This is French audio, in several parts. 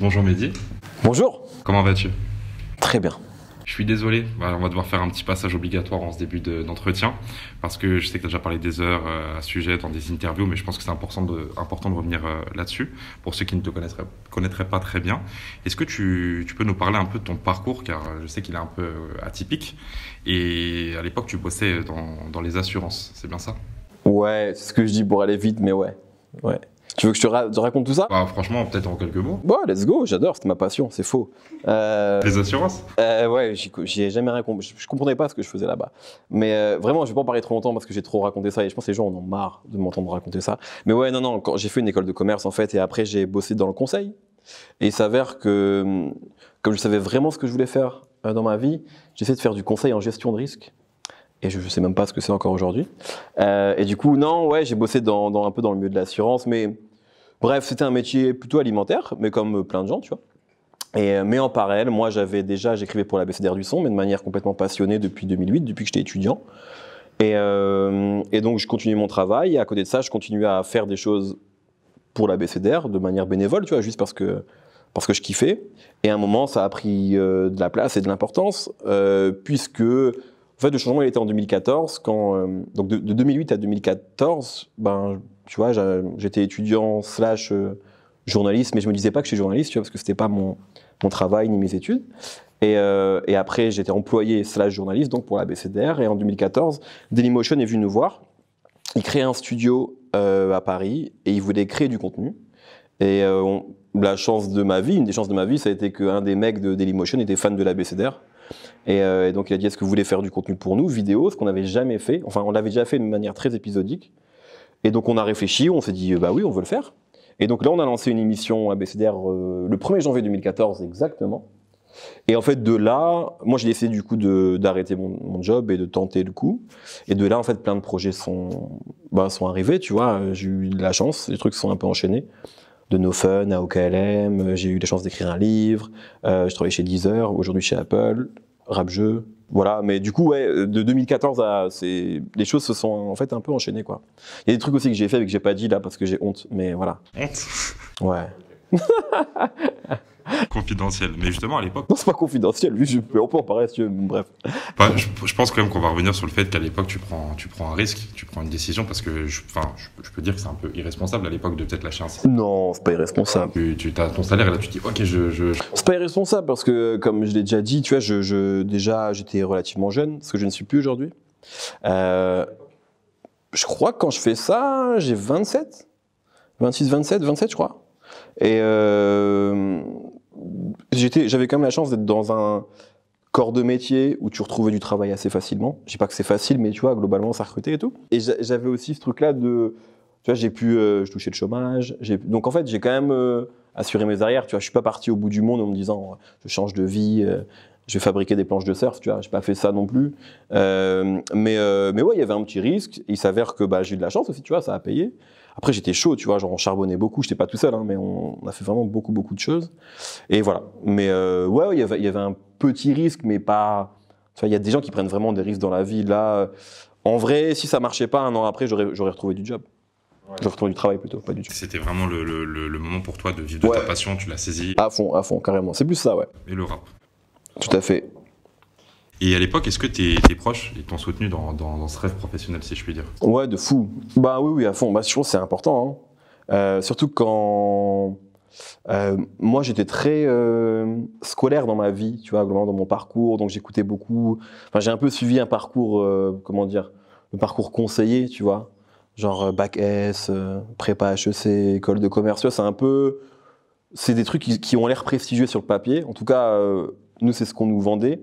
Bonjour Mehdi, Bonjour. comment vas-tu? Très bien. Je suis désolé, on va devoir faire un petit passage obligatoire en ce début d'entretien, parce que je sais que tu as déjà parlé des heures à ce sujet dans des interviews, mais je pense que c'est important de revenir là-dessus, pour ceux qui ne te connaîtraient pas très bien. Est-ce que tu peux nous parler un peu de ton parcours, car je sais qu'il est un peu atypique, et à l'époque tu bossais dans les assurances, c'est bien ça? Ouais, c'est ce que je dis pour aller vite, mais ouais. Ouais. Tu veux que je te raconte tout ça? Bah, franchement, peut-être en quelques mots. Ouais, let's go, j'adore, c'était ma passion, c'est faux. Les assurances? Ouais, j'y ai jamais rien compris. Je comprenais pas ce que je faisais là-bas. Mais vraiment, je vais pas en parler trop longtemps parce que j'ai trop raconté ça et je pense que les gens en ont marre de m'entendre raconter ça. Mais ouais, non, quand j'ai fait une école de commerce en fait et après j'ai bossé dans le conseil. Et il s'avère que, comme je savais vraiment ce que je voulais faire dans ma vie, j'ai essayé de faire du conseil en gestion de risque. Et je sais même pas ce que c'est encore aujourd'hui. Et du coup, non, ouais, j'ai bossé un peu dans le milieu de l'assurance, mais bref, c'était un métier plutôt alimentaire, mais comme plein de gens, tu vois. Mais en parallèle, moi, j'écrivais pour l'ABCDR du son, mais de manière complètement passionnée depuis 2008, depuis que j'étais étudiant. Et donc, je continuais mon travail, et à côté de ça, je continuais à faire des choses pour l'ABCDR de manière bénévole, tu vois, juste parce que je kiffais. Et à un moment, ça a pris de la place et de l'importance, puisque en fait, le changement il était en 2014, donc de 2008 à 2014, ben, tu vois, j'étais étudiant slash journaliste, mais je me disais pas que j'étais journaliste, tu vois, parce que c'était pas mon travail ni mes études. Et après, j'étais employé slash journaliste, donc pour la BCDR. Et en 2014, Dailymotion est venu nous voir. Il créait un studio à Paris et il voulait créer du contenu. Et la chance de ma vie, une des chances de ma vie, ça a été qu'un des mecs de Dailymotion était fan de la BCDR. Et donc il a dit, est-ce que vous voulez faire du contenu pour nous, vidéo, ce qu'on n'avait jamais fait. Enfin, on l'avait déjà fait de manière très épisodique. Et donc on a réfléchi, on s'est dit, bah oui, on veut le faire. Et donc là, on a lancé une émission ABCDR le 1er janvier 2014 exactement. Et en fait, de là, moi j'ai décidé du coup d'arrêter mon job et de tenter le coup. Et de là, en fait, plein de projets sont arrivés, tu vois. J'ai eu de la chance, les trucs se sont un peu enchaînés. De No Fun à OKLM, j'ai eu la chance d'écrire un livre, je travaillais chez Deezer, aujourd'hui chez Apple, Rap-Jeu, voilà. Mais du coup, ouais, de 2014 les choses se sont en fait un peu enchaînées, quoi. Il y a des trucs aussi que j'ai fait et que j'ai pas dit là parce que j'ai honte, mais voilà. Honte? Ouais. Confidentiel. Mais justement, à l'époque, Non, c'est pas confidentiel, on peut en parler si tu veux, bref. bah, je pense quand même qu'on va revenir sur le fait qu'à l'époque, tu prends un risque, tu prends une décision, parce que je peux dire que c'est un peu irresponsable à l'époque de peut-être lâcher un CDI. Non, c'est pas irresponsable. Tu as ton salaire et là tu te dis, ok, C'est pas irresponsable parce que, comme je l'ai déjà dit, tu vois, déjà, j'étais relativement jeune, ce que je ne suis plus aujourd'hui. Je crois que quand je fais ça, j'ai 27, 26, 27, 27, je crois. Et j'avais quand même la chance d'être dans un corps de métier où tu retrouvais du travail assez facilement. Je dis pas que c'est facile, mais tu vois, globalement, ça recrutait et tout. Et j'avais aussi ce truc-là de, tu vois, je touchais le chômage. Donc en fait, j'ai quand même assuré mes arrières. Tu vois, je suis pas parti au bout du monde en me disant, je change de vie, je vais fabriquer des planches de surf. Tu vois, j'ai pas fait ça non plus. Mais ouais, il y avait un petit risque. Il s'avère que j'ai eu de la chance aussi, tu vois, ça a payé. Après, j'étais chaud, tu vois, genre on charbonnait beaucoup. J'étais pas tout seul, hein, mais on a fait vraiment beaucoup, beaucoup de choses. Et voilà. Mais ouais, il y avait un petit risque, mais pas. Tu vois, il y a des gens qui prennent vraiment des risques dans la vie. Là, en vrai, si ça marchait pas, un an après, j'aurais retrouvé du job. Ouais. J'aurais retrouvé du travail plutôt, pas du job. c'était vraiment le moment pour toi de vivre de ta passion, tu l'as saisi. À fond, carrément. C'est plus ça, ouais. Et le rap. Tout à fait. Et à l'époque, est-ce que tes proches ils t'ont soutenu dans ce rêve professionnel, si je puis dire? Ouais, de fou. Bah oui, à fond. Je pense que c'est important. Hein. Surtout quand. Moi, j'étais très scolaire dans ma vie, tu vois, globalement dans mon parcours, donc j'écoutais beaucoup. Enfin, j'ai un peu suivi un parcours, comment dire, le parcours conseillé, tu vois, genre bac S, prépa HEC, école de commerce, tu vois, c'est des trucs qui ont l'air prestigieux sur le papier. En tout cas, nous, c'est ce qu'on nous vendait,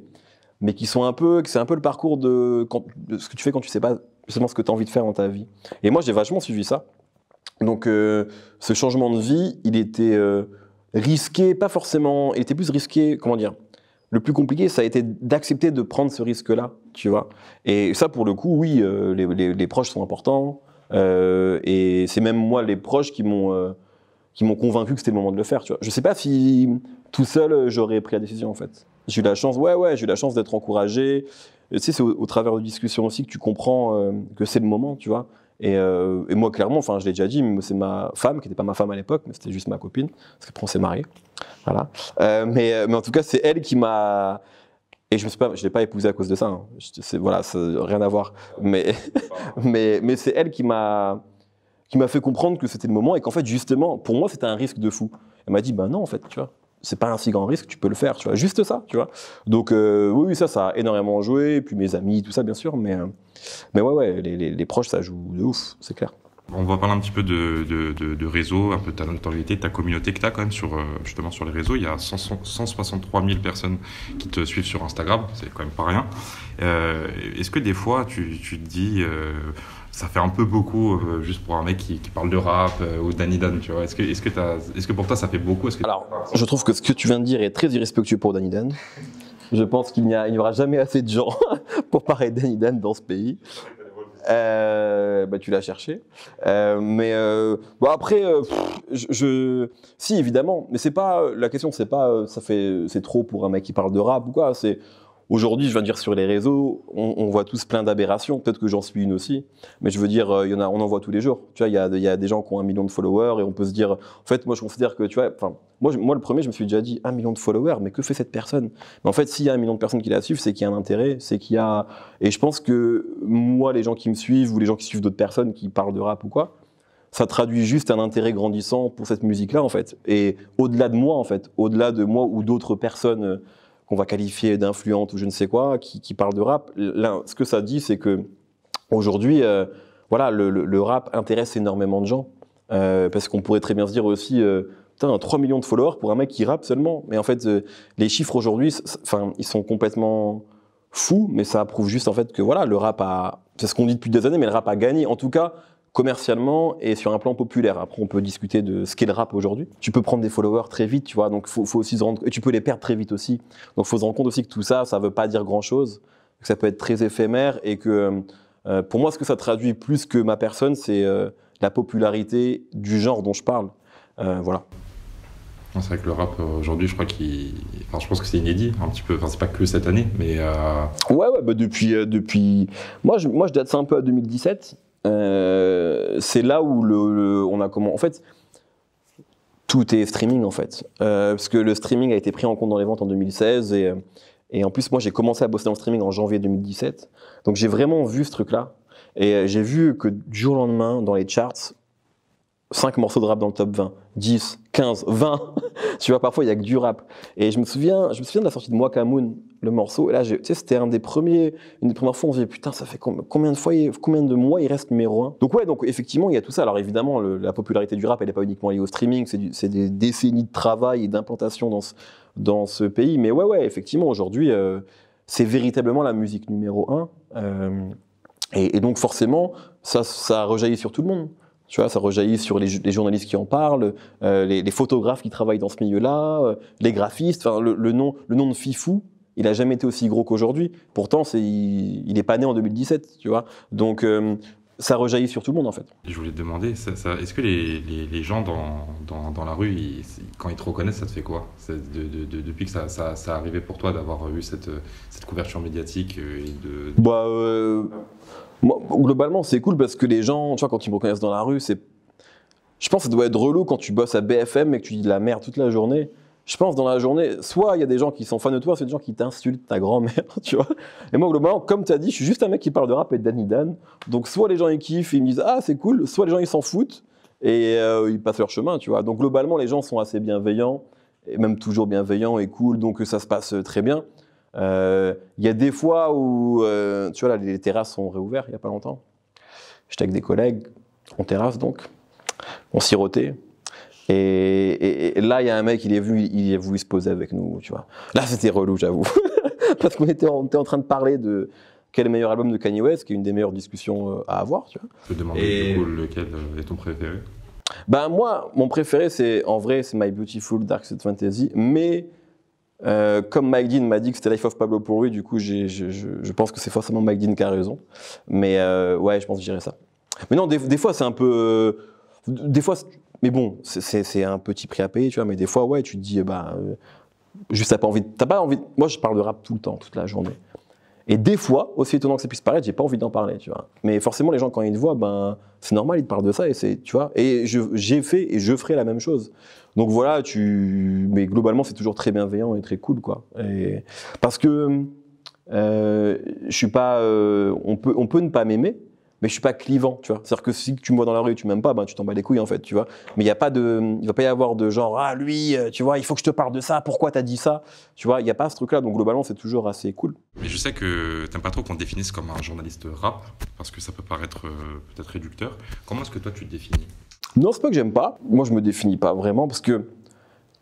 mais c'est un peu le parcours de ce que tu fais quand tu sais pas justement ce que tu as envie de faire dans ta vie. Et moi, j'ai vachement suivi ça. Donc, ce changement de vie, il était risqué, pas forcément. Il était plus risqué, comment dire. Le plus compliqué, ça a été d'accepter de prendre ce risque-là, tu vois. Et ça, pour le coup, oui, les proches sont importants. Et c'est même moi, les proches, qui m'ont convaincu que c'était le moment de le faire, tu vois. Je sais pas si tout seul, j'aurais pris la décision, en fait. J'ai eu la chance, j'ai eu la chance d'être encouragé. Tu sais, c'est au travers de discussions aussi que tu comprends que c'est le moment, tu vois. Et moi, clairement, enfin, je l'ai déjà dit, c'est ma femme, qui n'était pas ma femme à l'époque, mais c'était juste ma copine, parce qu'après on s'est mariés. Voilà. Mais en tout cas, c'est elle qui m'a. Et je ne l'ai pas épousée à cause de ça. Hein. Voilà, ça n'a rien à voir. Mais c'est elle qui m'a fait comprendre que c'était le moment et qu'en fait, justement, pour moi, c'était un risque de fou. Elle m'a dit, ben non, en fait, tu vois, c'est pas un si grand risque, tu peux le faire, tu vois, juste ça, tu vois. Donc, oui, ça a énormément joué, et puis mes amis, tout ça, bien sûr, mais ouais, les proches, ça joue de ouf, c'est clair. On va parler un petit peu de réseau, un peu de ta notoriété, de ta communauté que tu as quand même justement sur les réseaux. Il y a 163 000 personnes qui te suivent sur Instagram, c'est quand même pas rien. Est-ce que des fois tu te dis ça fait un peu beaucoup juste pour un mec qui parle de rap ou Danny Dan, tu vois? Est-ce que pour toi ça fait beaucoup? Alors, je trouve que ce que tu viens de dire est très irrespectueux pour Danny Dan. Je pense qu'il n'y aura jamais assez de gens pour parler de Danny Dan dans ce pays. Tu l'as cherché. Bon après, si évidemment, mais c'est pas la question, c'est pas c'est trop pour un mec qui parle de rap ou quoi. C'est aujourd'hui, je viens de dire sur les réseaux, on voit tous plein d'aberrations. Peut-être que j'en suis une aussi, mais je veux dire, on en voit tous les jours. Tu vois, il y a des gens qui ont 1 million de followers et on peut se dire, en fait, moi je considère que tu vois, enfin, moi le premier, je me suis déjà dit 1 million de followers, mais que fait cette personne? Mais en fait, s'il y a 1 million de personnes qui la suivent, c'est qu'il y a un intérêt, c'est qu'il y a. Et je pense que moi, les gens qui me suivent ou les gens qui suivent d'autres personnes qui parlent de rap ou quoi, ça traduit juste un intérêt grandissant pour cette musique-là, en fait. Et au-delà de moi, en fait, au-delà de moi ou d'autres personnes qu'on va qualifier d'influentes ou je ne sais quoi, qui parlent de rap, là, ce que ça dit, c'est que aujourd'hui, voilà, le rap intéresse énormément de gens. Parce qu'on pourrait très bien se dire aussi, putain, 3 millions de followers pour un mec qui rappe seulement. Mais en fait, les chiffres aujourd'hui, ils sont complètement fous, mais ça prouve juste en fait que voilà, le rap a, c'est ce qu'on dit depuis des années, mais le rap a gagné, en tout cas commercialement et sur un plan populaire. Après, on peut discuter de ce qu'est le rap aujourd'hui. Tu peux prendre des followers très vite, tu vois, donc faut aussi se rendre, et tu peux les perdre très vite aussi. Donc faut se rendre compte aussi que tout ça, ça veut pas dire grand-chose, que ça peut être très éphémère et que pour moi, ce que ça traduit plus que ma personne, c'est la popularité du genre dont je parle. Voilà. C'est vrai que le rap aujourd'hui, je crois enfin, je pense que c'est inédit un petit peu. Enfin, c'est pas que cette année, mais. Ouais, bah depuis. Moi, je date ça un peu à 2017. C'est là où on a comment. En fait, tout est streaming en fait, parce que le streaming a été pris en compte dans les ventes en 2016 et en plus, moi, j'ai commencé à bosser dans le streaming en janvier 2017. Donc, j'ai vraiment vu ce truc-là et j'ai vu que du jour au lendemain, dans les charts, 5 morceaux de rap dans le top 20, 10, 15, 20. Tu vois, parfois, il n'y a que du rap. Et je me souviens de la sortie de Moi Kamoun, le morceau. Et là, tu sais, c'était une des premières fois où on se dit, putain, ça fait combien de mois il reste numéro 1? Donc, ouais, donc effectivement, il y a tout ça. Alors, évidemment, la popularité du rap, elle n'est pas uniquement liée au streaming. C'est des décennies de travail et d'implantation dans ce pays. Mais ouais, effectivement, aujourd'hui, c'est véritablement la musique numéro 1. Et donc, forcément, ça rejaillit sur tout le monde. Tu vois, ça rejaillit sur les journalistes qui en parlent, les photographes qui travaillent dans ce milieu-là, les graphistes. Enfin, le nom de Fifou, il n'a jamais été aussi gros qu'aujourd'hui. Pourtant, il n'est pas né en 2017, tu vois. Donc, ça rejaillit sur tout le monde, en fait. Je voulais te demander, est-ce que les gens dans la rue, quand ils te reconnaissent, ça te fait quoi? Depuis que ça est arrivé pour toi d'avoir eu cette couverture médiatique Moi, globalement, c'est cool parce que les gens, tu vois, quand ils me reconnaissent dans la rue, je pense que ça doit être relou quand tu bosses à BFM et que tu dis de la merde toute la journée. Je pense dans la journée, soit il y a des gens qui sont fans de toi, soit des gens qui t'insultent, ta grand-mère, tu vois. Et moi, globalement, comme tu as dit, je suis juste un mec qui parle de rap et de Danny Dan. Donc, soit les gens ils kiffent et ils me disent ah, c'est cool, soit les gens ils s'en foutent et ils passent leur chemin, tu vois. Donc, globalement, les gens sont assez bienveillants, et même toujours bienveillants et cool, donc ça se passe très bien. Il y a des fois où, tu vois, là, les terrasses sont réouvertes il n'y a pas longtemps. J'étais avec des collègues, en terrasse donc, on sirotait. Et là, il y a un mec, il a voulu se poser avec nous, tu vois. Là, c'était relou, j'avoue. Parce qu'on était en train de parler de quel est le meilleur album de Kanye West, qui est une des meilleures discussions à avoir, tu vois. Je peux demander du coup, lequel est ton préféré? Ben moi, mon préféré, en vrai, c'est My Beautiful Dark Side Fantasy, mais comme Mike Dean m'a dit que c'était Life of Pablo pour lui, du coup, je pense que c'est forcément Mike Dean qui a raison. Mais ouais, je pense que je dirais ça. Mais non, des fois, c'est un peu... des fois, mais bon, c'est un petit prix à payer, tu vois. Mais des fois, ouais, tu te dis, juste t'as pas envie... Moi, je parle de rap tout le temps, toute la journée. Et des fois, aussi étonnant que ça puisse paraître, j'ai pas envie d'en parler, tu vois. Mais forcément, les gens, quand ils te voient, ben, c'est normal, ils te parlent de ça, et tu vois. Et j'ai fait et je ferai la même chose. Donc voilà, mais globalement, c'est toujours très bienveillant et très cool, quoi. Parce que je suis pas, on peut ne pas m'aimer, mais je suis pas clivant, tu vois. C'est-à-dire que si tu me vois dans la rue et tu m'aimes pas, ben tu t'en bats les couilles en fait, tu vois. Mais il va pas y avoir de genre ah lui, tu vois, il faut que je te parle de ça, pourquoi t'as dit ça, tu vois. Il y a pas ce truc-là, donc globalement c'est toujours assez cool. Mais je sais que t'aimes pas trop qu'on te définisse comme un journaliste rap, parce que ça peut paraître peut-être réducteur. Comment est-ce que toi tu te définis? Non, c'est pas que j'aime pas. Moi, je me définis pas vraiment parce que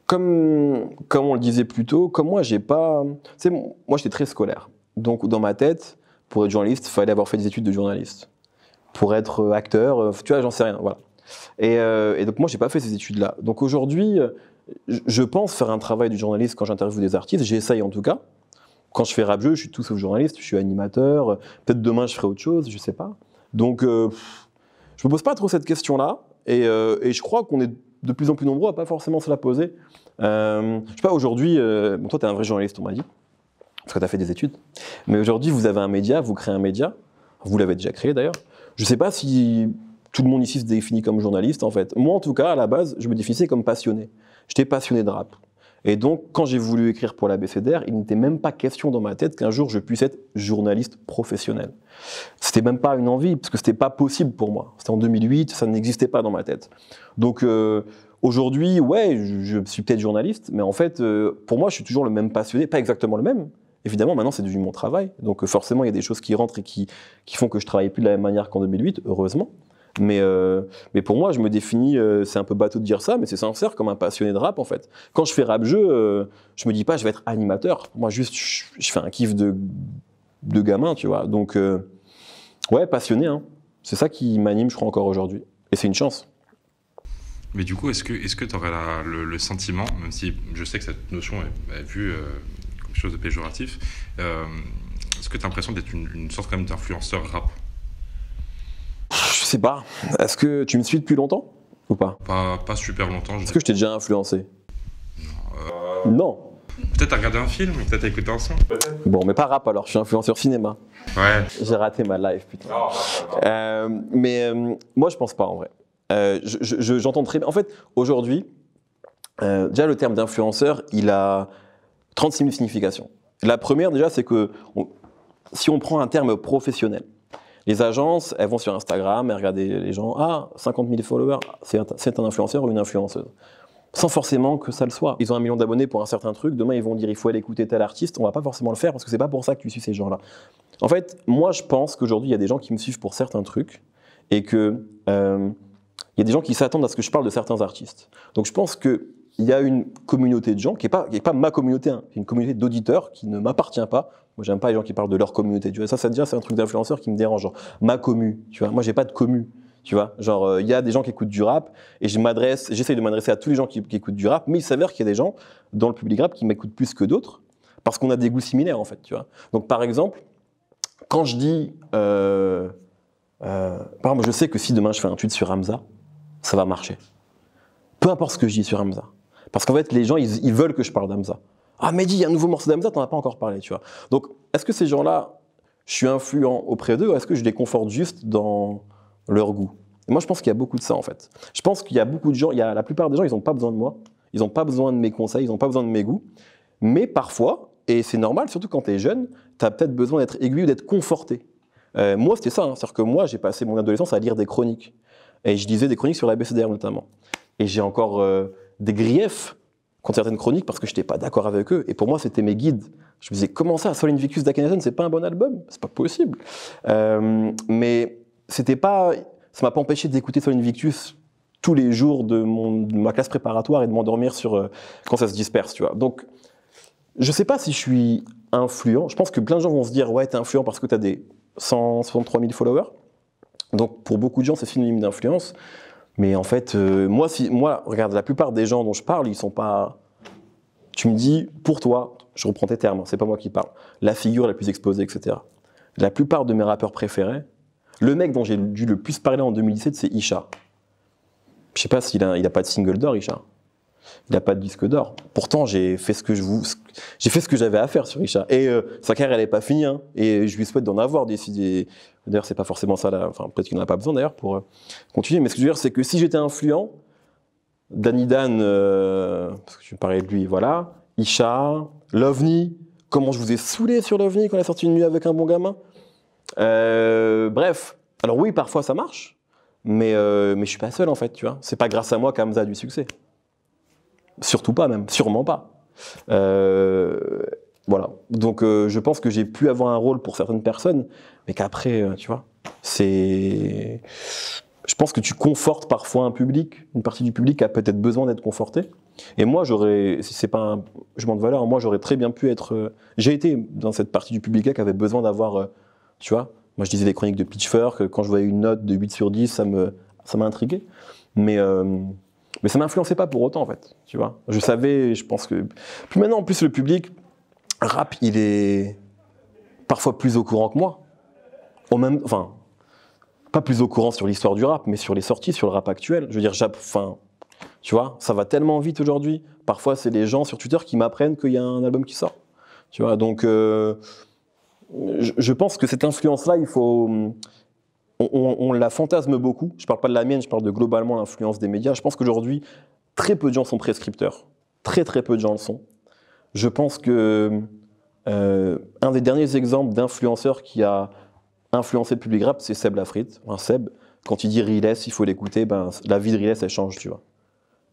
comme on le disait plus tôt, comme moi, j'ai pas. Tu sais, moi, j'étais très scolaire. Donc, dans ma tête, pour être journaliste, il fallait avoir fait des études de journaliste. Pour être acteur, tu vois, j'en sais rien, voilà. Et donc, moi, j'ai pas fait ces études-là. Donc, aujourd'hui, je pense faire un travail de journaliste quand j'interviewe des artistes. J'essaye en tout cas. Quand je fais rap-jeu, je suis tout sauf journaliste, je suis animateur. Peut-être demain, je ferai autre chose, je sais pas. Donc, je me pose pas trop cette question-là. Et je crois qu'on est de plus en plus nombreux à pas forcément se la poser. Je sais pas, aujourd'hui, bon, toi, tu es un vrai journaliste, on m'a dit, parce que tu as fait des études. Mais aujourd'hui, vous avez un média, vous créez un média. Vous l'avez déjà créé d'ailleurs. Je sais pas si tout le monde ici se définit comme journaliste, en fait. Moi, en tout cas, à la base, je me définissais comme passionné. J'étais passionné de rap. Et donc, quand j'ai voulu écrire pour l'ABCDR, il n'était même pas question dans ma tête qu'un jour je puisse être journaliste professionnel. C'était même pas une envie, parce que c'était pas possible pour moi. C'était en 2008, ça n'existait pas dans ma tête. Donc aujourd'hui, ouais, je suis peut-être journaliste, mais en fait, pour moi, je suis toujours le même passionné, pas exactement le même. Évidemment, maintenant, c'est devenu mon travail. Donc forcément, il y a des choses qui rentrent et qui font que je travaille plus de la même manière qu'en 2008, heureusement. Mais pour moi, je me définis, c'est un peu bateau de dire ça, mais c'est sincère, comme un passionné de rap en fait. Quand je fais rap-jeu, je me dis pas je vais être animateur. Moi, juste, je fais un kiff de gamin, tu vois. Donc, ouais, passionné, hein. C'est ça qui m'anime, je crois, encore aujourd'hui. Et c'est une chance. Mais du coup, est-ce que tu aurais le sentiment, même si je sais que cette notion est vue comme quelque chose de péjoratif, est-ce que tu as l'impression d'être une sorte quand même d'influenceur rap? Je sais pas. Est-ce que tu me suis depuis longtemps ou pas? Pas super longtemps. Est-ce que je t'ai déjà influencé? Non. Peut-être à regarder un film, peut-être à écouter un son. Bon, mais pas rap alors, je suis influenceur cinéma. Ouais. J'ai raté ma live, putain. Mais moi, je pense pas en vrai. J'entends très bien. En fait, aujourd'hui, déjà le terme d'influenceur, il a 36 000 significations. La première, déjà, c'est que si on prend un terme professionnel, les agences, elles vont sur Instagram, elles regardent les gens, ah, 50 000 followers, c'est un influenceur ou une influenceuse. Sans forcément que ça le soit. Ils ont 1 million d'abonnés pour un certain truc, demain ils vont dire il faut aller écouter tel artiste, on va pas forcément le faire parce que c'est pas pour ça que tu suis ces gens-là. En fait, moi je pense qu'aujourd'hui il y a des gens qui me suivent pour certains trucs et que il y a des gens qui s'attendent à ce que je parle de certains artistes. Donc je pense qu'il y a une communauté de gens qui n'est pas ma communauté, hein, une communauté d'auditeurs qui ne m'appartient pas. Moi, j'aime pas les gens qui parlent de leur communauté. Tu vois, ça déjà, c'est un truc d'influenceur qui me dérange. Genre, ma commu, tu vois. Moi, j'ai pas de commu, tu vois. Genre, il y a des gens qui écoutent du rap et j'essaye de m'adresser à tous les gens qui écoutent du rap, mais il s'avère qu'il y a des gens dans le public rap qui m'écoutent plus que d'autres parce qu'on a des goûts similaires, en fait, tu vois. Donc, par exemple, quand je dis, par exemple, je sais que si demain je fais un tweet sur Hamza, ça va marcher. Peu importe ce que je dis sur Hamza. Parce qu'en fait, les gens, ils veulent que je parle d'Hamza. Ah, Mehdi, il y a un nouveau morceau d'Hamza, t'en as pas encore parlé, tu vois. Donc, est-ce que ces gens-là, je suis influent auprès d'eux, ou est-ce que je les conforte juste dans leur goût? Et moi, je pense qu'il y a beaucoup de ça, en fait. Je pense qu'il y a beaucoup de gens, la plupart des gens, ils n'ont pas besoin de moi, ils n'ont pas besoin de mes conseils, ils n'ont pas besoin de mes goûts. Mais parfois, et c'est normal, surtout quand tu es jeune, tu as peut-être besoin d'être aiguillé ou d'être conforté. Moi, c'était ça, hein. C'est-à-dire que moi, j'ai passé mon adolescence à lire des chroniques. Et je lisais des chroniques sur la BCDR notamment. Et j'ai encore des griefs contre certaines chroniques parce que je n'étais pas d'accord avec eux. Et pour moi, c'était mes guides. Je me disais, comment ça, Sol Invictus d'Akhenaton, c'est pas un bon album? C'est pas possible. Mais c'était pas, ça m'a pas empêché d'écouter Sol Invictus tous les jours de ma classe préparatoire et de m'endormir quand ça se disperse, tu vois. Donc, je sais pas si je suis influent. Je pense que plein de gens vont se dire, ouais, t'es influent parce que t'as des 163 000 followers. Donc, pour beaucoup de gens, c'est synonyme d'influence. Mais en fait, moi, regarde, la plupart des gens dont je parle, ils sont pas. Tu me dis, pour toi, je reprends tes termes, c'est pas moi qui parle, la figure la plus exposée, etc. La plupart de mes rappeurs préférés, le mec dont j'ai dû le plus parler en 2017, c'est Isha. Je sais pas s'il a pas de single d'or, Isha. Il n'a pas de disque d'or. Pourtant, j'ai fait ce que j'avais à faire sur Isha. Et sa carrière, elle n'est pas finie. Hein. Et je lui souhaite d'en avoir des. D'ailleurs, c'est pas forcément ça. Enfin, peut-être qu'il n'en a pas besoin d'ailleurs pour continuer. Mais ce que je veux dire, c'est que si j'étais influent, Danny Dan, parce que tu me parlais de lui, voilà. Isha, l'OVNI. Comment je vous ai saoulé sur l'OVNI quand il a sorti une nuit avec un bon gamin. Bref. Alors oui, parfois ça marche. Mais je suis pas seul en fait, tu vois. C'est pas grâce à moi qu'Hamza a du succès. Surtout pas même, sûrement pas. Voilà. Donc je pense que j'ai pu avoir un rôle pour certaines personnes, mais qu'après, tu vois, c'est. Je pense que tu confortes parfois un public, une partie du public a peut-être besoin d'être confortée. Et moi, si c'est pas un jugement de valeur, moi j'aurais très bien pu être. J'ai été dans cette partie du public-là qui avait besoin d'avoir, tu vois. Moi je disais des chroniques de Pitchfork, quand je voyais une note de 8 sur 10, ça m'a intrigué. Mais ça m'influençait pas pour autant en fait, tu vois. Je savais, je pense que. Puis maintenant, en plus, le public rap, il est parfois plus au courant que moi. Enfin, pas plus au courant sur l'histoire du rap, mais sur les sorties, sur le rap actuel. Je veux dire, tu vois, ça va tellement vite aujourd'hui. Parfois, c'est les gens sur Twitter qui m'apprennent qu'il y a un album qui sort. Tu vois, donc je pense que cette influence-là, il faut. On la fantasme beaucoup. Je ne parle pas de la mienne, je parle de globalement l'influence des médias. Je pense qu'aujourd'hui, très peu de gens sont prescripteurs. Très très peu de gens le sont. Je pense que un des derniers exemples d'influenceur qui a influencé le public rap, c'est Seb Lafrite. Enfin, Seb, quand il dit Riles, il faut l'écouter, ben, la vie de Riles, elle change, tu vois.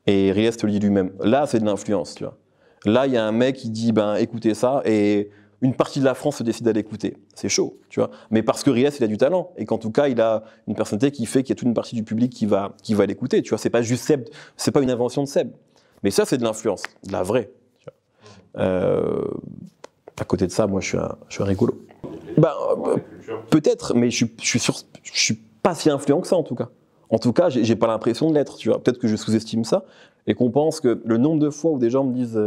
Et Riles te le dit lui-même. Là, c'est de l'influence, tu vois. Là, il y a un mec qui dit, ben, écoutez ça, et une partie de la France se décide à l'écouter. C'est chaud, tu vois. Mais parce que Riles, il a du talent, et qu'en tout cas, il a une personnalité qui fait qu'il y a toute une partie du public qui va l'écouter, tu vois. C'est pas juste Seb, c'est pas une invention de Seb. Mais ça, c'est de l'influence, de la vraie. Tu vois. À côté de ça, moi, je suis un rigolo. Bah, peut-être, mais je suis pas si influent que ça, en tout cas. En tout cas, j'ai pas l'impression de l'être, tu vois. Peut-être que je sous-estime ça, et qu'on pense que le nombre de fois où des gens me disent...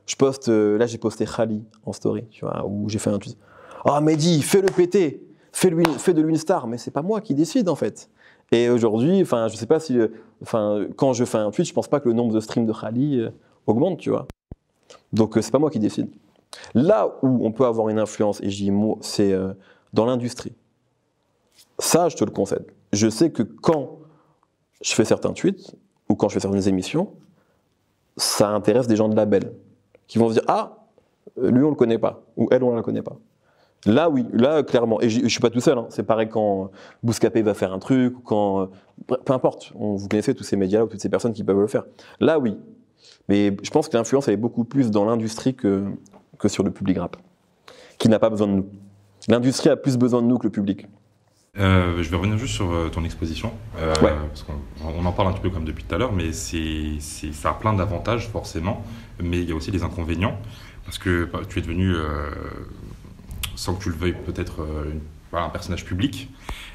je poste, là j'ai posté Khali en story, tu vois, où j'ai fait un tweet. Ah, Mehdi, fais-le péter, fais de lui une star, mais c'est pas moi qui décide en fait. Et aujourd'hui, enfin, je sais pas si, quand je fais un tweet, je pense pas que le nombre de streams de Khali augmente, tu vois. Donc c'est pas moi qui décide. Là où on peut avoir une influence, et je dis mot, c'est dans l'industrie. Ça, je te le concède. Je sais que quand je fais certains tweets ou quand je fais certaines émissions, ça intéresse des gens de label qui vont se dire « Ah, lui, on le connaît pas. » ou « Elle, on la connaît pas. » Là, oui. Là, clairement. Et je suis pas tout seul. Hein. C'est pareil quand Bouscapé va faire un truc, ou quand... peu importe. Vous connaissez tous ces médias-là ou toutes ces personnes qui peuvent le faire. Là, oui. Mais je pense que l'influence, elle est beaucoup plus dans l'industrie que sur le public rap, qui n'a pas besoin de nous. L'industrie a plus besoin de nous que le public. Je vais revenir juste sur ton exposition, Ouais. parce qu'on en parle un petit peu comme depuis tout à l'heure, mais ça a plein d'avantages forcément, mais il y a aussi des inconvénients, parce que tu es devenu, sans que tu le veuilles peut-être, un personnage public.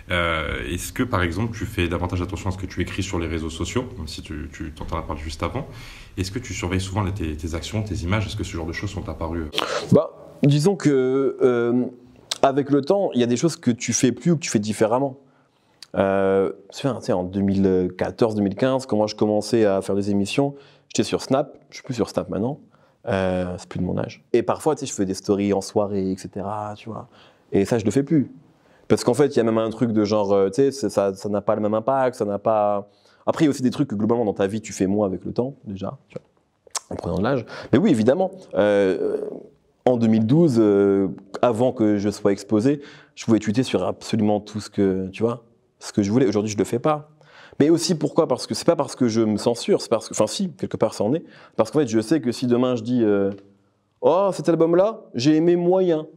Est-ce que par exemple tu fais davantage attention à ce que tu écris sur les réseaux sociaux, même si tu t'en as parlé juste avant? Est-ce que tu surveilles souvent tes actions, tes images? Est-ce que ce genre de choses sont apparues? Disons que... avec le temps, il y a des choses que tu fais plus ou que tu fais différemment. Tu sais, en 2014-2015, quand moi je commençais à faire des émissions, j'étais sur Snap, je suis plus sur Snap maintenant, c'est plus de mon âge. Et parfois, tu sais, je fais des stories en soirée, etc., tu vois. Et ça, je le fais plus. Parce qu'en fait, il y a même un truc de genre, tu sais, ça n'a pas le même impact, ça n'a pas... Après, il y a aussi des trucs que globalement dans ta vie, tu fais moins avec le temps, déjà, tu vois, en prenant de l'âge. Mais oui, évidemment. En 2012, avant que je sois exposé, je pouvais tweeter sur absolument tout ce que, tu vois, ce que je voulais. Aujourd'hui, je le fais pas. Mais aussi pourquoi? Parce que c'est pas parce que je me censure, c'est parce que, enfin si, quelque part ça en est. Parce qu'en fait, je sais que si demain je dis, oh cet album-là, j'ai aimé moyen,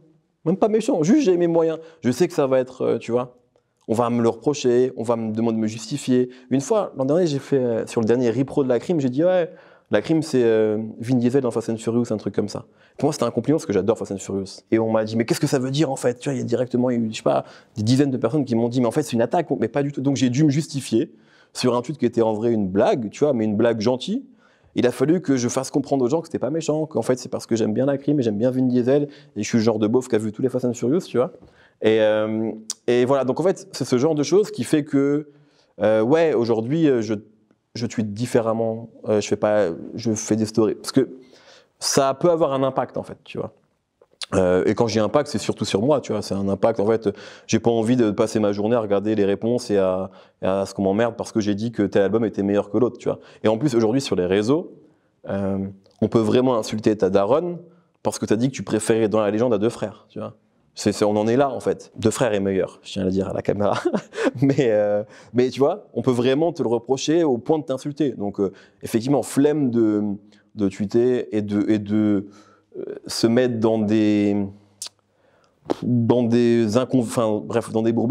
même pas méchant, juste j'ai aimé moyen. Je sais que ça va être, tu vois, on va me le reprocher, on va me demander de me justifier. Une fois, l'an dernier, j'ai fait sur le dernier repro de La Crime, j'ai dit ouais. La Crime, c'est Vin Diesel dans Fast and Furious, un truc comme ça. Pour moi, c'était un compliment parce que j'adore Fast and Furious. Et on m'a dit, mais qu'est-ce que ça veut dire en fait? Tu vois, il y a directement, je sais pas, des dizaines de personnes qui m'ont dit, mais en fait, c'est une attaque, mais pas du tout. Donc j'ai dû me justifier sur un tweet qui était en vrai une blague, tu vois, mais une blague gentille. Il a fallu que je fasse comprendre aux gens que c'était pas méchant, qu'en fait, c'est parce que j'aime bien La Crime et j'aime bien Vin Diesel et je suis le genre de beauf qui a vu tous les Fast and Furious, tu vois. Et voilà, donc en fait, c'est ce genre de choses qui fait que, ouais, aujourd'hui, je tweete différemment, je fais des stories. Parce que ça peut avoir un impact, en fait, tu vois. Et quand j'ai impact, c'est surtout sur moi, tu vois. C'est un impact, en fait, j'ai pas envie de passer ma journée à regarder les réponses et à ce qu'on m'emmerde parce que j'ai dit que tel album était meilleur que l'autre, tu vois. Et en plus, aujourd'hui, sur les réseaux, on peut vraiment insulter ta daronne parce que t'as dit que tu préférais dans la légende à deux frères, tu vois. On en est là, en fait. Deux frères est meilleur, je tiens à le dire à la caméra. mais tu vois, on peut vraiment te le reprocher au point de t'insulter. Donc, effectivement, flemme de tweeter et de se mettre dans des bourbiers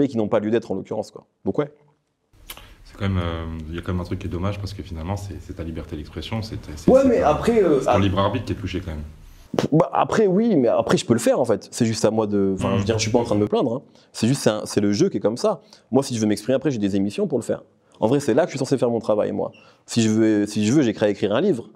qui n'ont pas lieu d'être, en l'occurrence, quoi. Donc, ouais. C'est quand même, il y a quand même un truc qui est dommage parce que finalement, c'est ta liberté d'expression. Mais après. C'est ton libre arbitre qui est touché quand même. Bah après oui, mais après je peux le faire en fait. C'est juste à moi de. Enfin, je veux dire, je suis pas en train de me plaindre. Hein. C'est juste, c'est le jeu qui est comme ça. Moi, si je veux m'exprimer, après j'ai des émissions pour le faire. En vrai, c'est là que je suis censé faire mon travail, moi. Si je veux, j'ai qu'à écrire un livre.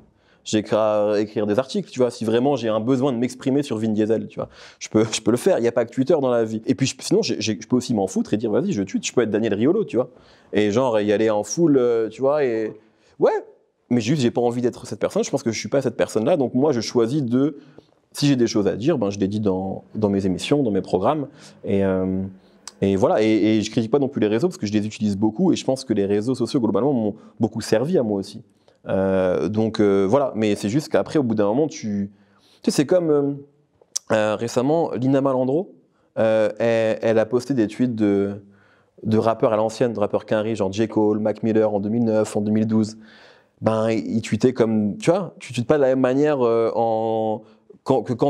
J'ai qu'à écrire des articles, tu vois. Si vraiment j'ai un besoin de m'exprimer sur Vin Diesel, tu vois, je peux le faire. Il n'y a pas que Twitter dans la vie. Et puis sinon, je peux aussi m'en foutre et dire, vas-y, je tweete. Je peux être Daniel Riolo, tu vois. Et genre y aller en full, tu vois. Et ouais. Mais juste, j'ai pas envie d'être cette personne. Je pense que je suis pas cette personne-là. Donc moi, je choisis de. Si j'ai des choses à dire, ben je les dis dans mes émissions, dans mes programmes. Et voilà. Et je critique pas non plus les réseaux parce que je les utilise beaucoup. Et je pense que les réseaux sociaux, globalement, m'ont beaucoup servi à moi aussi. Donc voilà. Mais c'est juste qu'après, au bout d'un moment, tu sais, c'est comme récemment, Lina Malandro, elle a posté des tweets de rappeurs à l'ancienne, de rappeurs qu'un genre J. Cole, Mac Miller en 2009, en 2012. Ben, ils tweetaient comme, tu vois, tu tweets pas de la même manière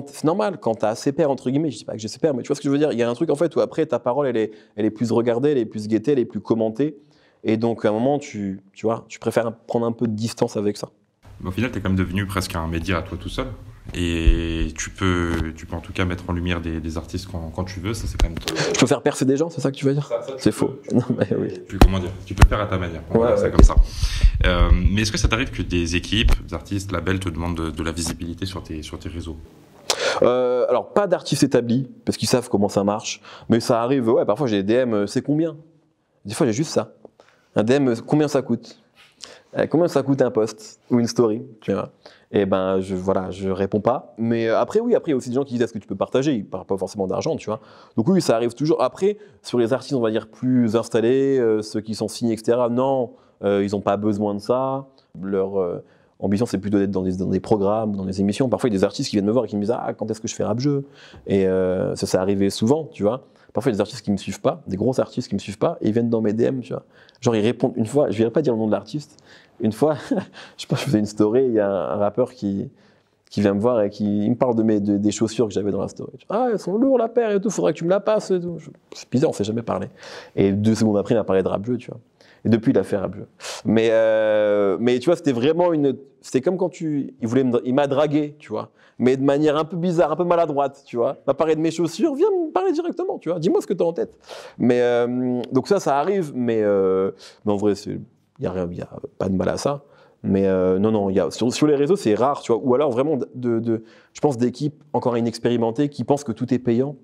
c'est normal, quand t'as assez père, entre guillemets, je dis pas que j'ai assez père, mais tu vois ce que je veux dire, il y a un truc en fait où après ta parole elle est plus regardée, elle est plus guettée, elle est plus commentée, et donc à un moment tu vois, tu préfères prendre un peu de distance avec ça. Mais au final, t'es quand même devenu presque un média à toi tout seul. Et tu peux en tout cas mettre en lumière des artistes quand tu veux, ça c'est quand même. Je peux faire percer des gens, c'est ça que tu veux dire? C'est faux. Non, mais oui. Comment dire? Tu peux faire à ta manière. Ouais, c'est comme ça. Mais est-ce que ça t'arrive que des équipes, des artistes, labels te demandent de la visibilité sur tes réseaux? Alors pas d'artistes établis parce qu'ils savent comment ça marche, mais ça arrive. Ouais, parfois j'ai des DM. C'est combien? Des fois j'ai juste ça. Un DM, combien ça coûte? Combien ça coûte un post ou une story, tu vois? Et ben je réponds pas. Mais après il y a aussi des gens qui disent est-ce que tu peux partager? Ils parlent pas forcément d'argent, tu vois. Donc oui, ça arrive toujours. Après, sur les artistes, on va dire plus installés, ceux qui sont signés, etc. Non, ils n'ont pas besoin de ça. Leur ambition, c'est plutôt d'être dans des programmes, dans des émissions. Parfois, il y a des artistes qui viennent me voir et qui me disent ah, quand est-ce que je fais rap-jeu? Et ça arrivé souvent, tu vois. Parfois, il y a des artistes qui me suivent pas, des gros artistes qui me suivent pas, et ils viennent dans mes DM, tu vois. Genre, ils répondent une fois, je ne vais pas dire le nom de l'artiste. Une fois, je faisais une story, il y a un rappeur qui vient me voir et il me parle des chaussures que j'avais dans la story. Ah, elles sont lourdes la paire et tout, faudrait que tu me la passes et tout. C'est bizarre, on s'est jamais parlé. Et 2 secondes après, il m'a parlé de rap-jeu, tu vois. Et depuis, il a fait rap-jeu. Mais tu vois, c'était vraiment c'était comme quand il m'a dragué, tu vois. Mais de manière un peu bizarre, un peu maladroite, tu vois. Il m'a parlé de mes chaussures, viens me parler directement, tu vois. Dis-moi ce que tu as en tête. Mais donc ça arrive, mais en vrai, il n'y a pas de mal à ça. Mais non, sur les réseaux, c'est rare, tu vois. Ou alors vraiment, je pense, d'équipes encore inexpérimentées qui pensent que tout est payant.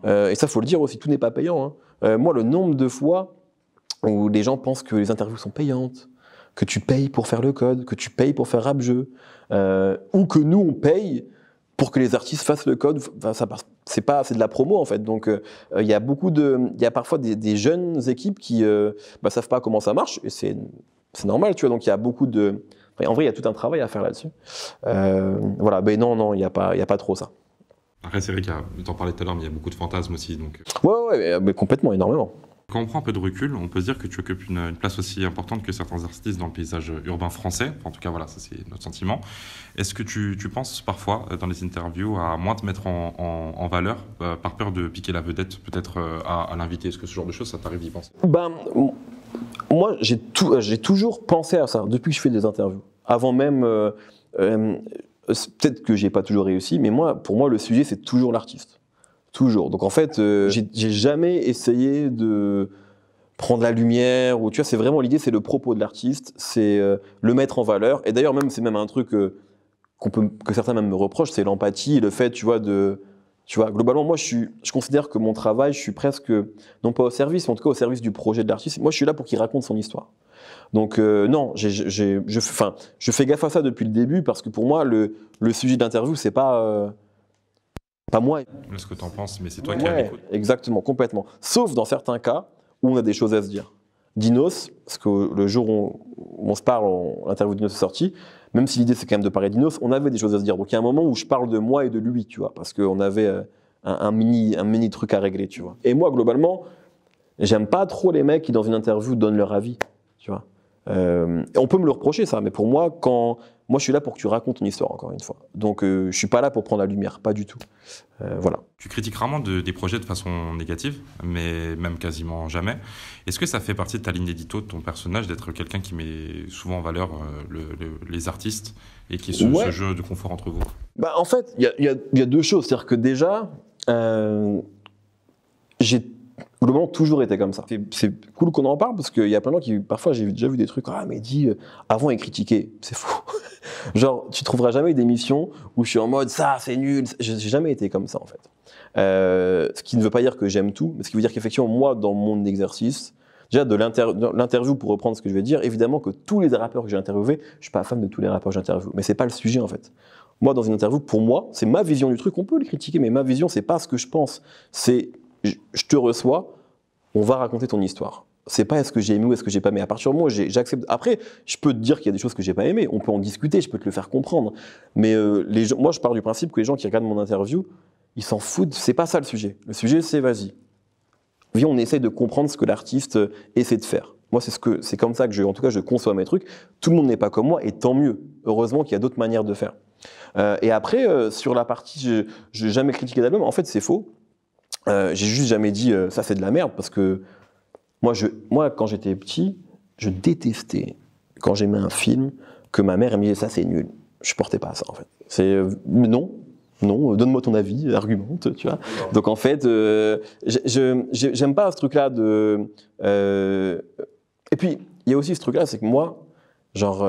Et ça, il faut le dire aussi, tout n'est pas payant. Hein. Moi, le nombre de fois où les gens pensent que les interviews sont payantes, que tu payes pour faire le code, que tu payes pour faire rap-jeu, ou que nous, on paye pour que les artistes fassent le code, c'est de la promo en fait. Donc il y a parfois des jeunes équipes qui savent pas comment ça marche, et c'est normal, tu vois. Donc il y a beaucoup de... En vrai, il y a tout un travail à faire là-dessus. Voilà, mais non, il n'y a pas trop ça. Après, c'est vrai t'en parlais tout à l'heure, mais il y a beaucoup de fantasmes aussi. Donc... Ouais, mais complètement, énormément. Quand on prend un peu de recul, on peut se dire que tu occupes une place aussi importante que certains artistes dans le paysage urbain français. En tout cas, voilà, ça c'est notre sentiment. Est-ce que tu penses parfois, dans les interviews, à moins te mettre en valeur, par peur de piquer la vedette peut-être à l'invité? Est-ce que ce genre de choses, ça t'arrive d'y penser? Moi, j'ai toujours pensé à ça, depuis que je fais des interviews. Avant même... peut-être que j'ai pas toujours réussi, mais pour moi, le sujet, c'est toujours l'artiste. Toujours. Donc en fait, j'ai jamais essayé de prendre la lumière, ou tu vois, c'est vraiment l'idée, c'est le propos de l'artiste, c'est le mettre en valeur. Et d'ailleurs, c'est même un truc que certains même me reprochent, c'est l'empathie, le fait, tu vois, Tu vois, globalement, moi, je considère que mon travail, je suis presque, non pas au service, mais en tout cas au service du projet de l'artiste. Moi, je suis là pour qu'il raconte son histoire. Donc, non, je fais gaffe à ça depuis le début parce que pour moi, le sujet de l'interview, c'est pas moi. Ce que tu en penses, mais c'est toi qui as l'écoute. Exactement, complètement. Sauf dans certains cas où on a des choses à se dire. Dinos, parce que le jour où on se parle, l'interview de Dinos est sortie, même si l'idée c'est quand même de parler de Dinos, on avait des choses à se dire. Donc il y a un moment où je parle de moi et de lui, tu vois, parce qu'on avait un mini truc à régler, tu vois. Et moi, globalement, j'aime pas trop les mecs qui, dans une interview, donnent leur avis, tu vois. Et on peut me le reprocher, ça, mais pour moi, moi, je suis là pour que tu racontes ton histoire, encore une fois. Donc, je suis pas là pour prendre la lumière, pas du tout. Voilà. Tu critiques rarement des projets de façon négative, mais même quasiment jamais. Est-ce que ça fait partie de ta ligne d'édito, de ton personnage, d'être quelqu'un qui met souvent en valeur les artistes et qui est ce jeu de confort entre vous? Bah, en fait, il y a deux choses. C'est-à-dire que déjà, j'ai globalement toujours été comme ça. C'est cool qu'on en parle parce qu'il y a plein de gens qui, parfois, j'ai déjà vu des trucs, ah, mais dis, avant, il critiquait. C'est faux. Genre, tu trouveras jamais d'émission où je suis en mode, ça, c'est nul. J'ai jamais été comme ça, en fait. Ce qui ne veut pas dire que j'aime tout, mais ce qui veut dire qu'effectivement, moi, dans mon exercice, déjà, de l'interview, pour reprendre ce que je vais dire, évidemment que tous les rappeurs que j'ai interviewés, je ne suis pas fan de tous les rappeurs que j'interviewe, mais c'est pas le sujet, en fait. Moi, dans une interview, pour moi, c'est ma vision du truc. On peut le critiquer, mais ma vision, c'est pas ce que je pense. C'est, je te reçois, on va raconter ton histoire. C'est pas est-ce que j'ai aimé ou est-ce que j'ai pas aimé. À partir du moment où j'accepte. Après, je peux te dire qu'il y a des choses que j'ai pas aimées. On peut en discuter, je peux te le faire comprendre. Mais les gens, moi, je pars du principe que les gens qui regardent mon interview, ils s'en foutent. C'est pas ça le sujet. Le sujet, c'est vas-y. Viens, on essaye de comprendre ce que l'artiste essaie de faire. Moi, c'est comme ça que en tout cas, je conçois mes trucs. Tout le monde n'est pas comme moi, et tant mieux. Heureusement qu'il y a d'autres manières de faire. Et après, sur la partie, je n'ai jamais critiqué d'album. En fait, c'est faux. J'ai juste jamais dit ça, c'est de la merde, parce que moi, quand j'étais petit, je détestais quand j'aimais un film que ma mère me disait ça, c'est nul. Je portais pas à ça, en fait. Non, donne-moi ton avis, argumente, tu vois. Donc en fait, j'aime pas ce truc-là de. Et puis il y a aussi ce truc-là, c'est que moi, genre,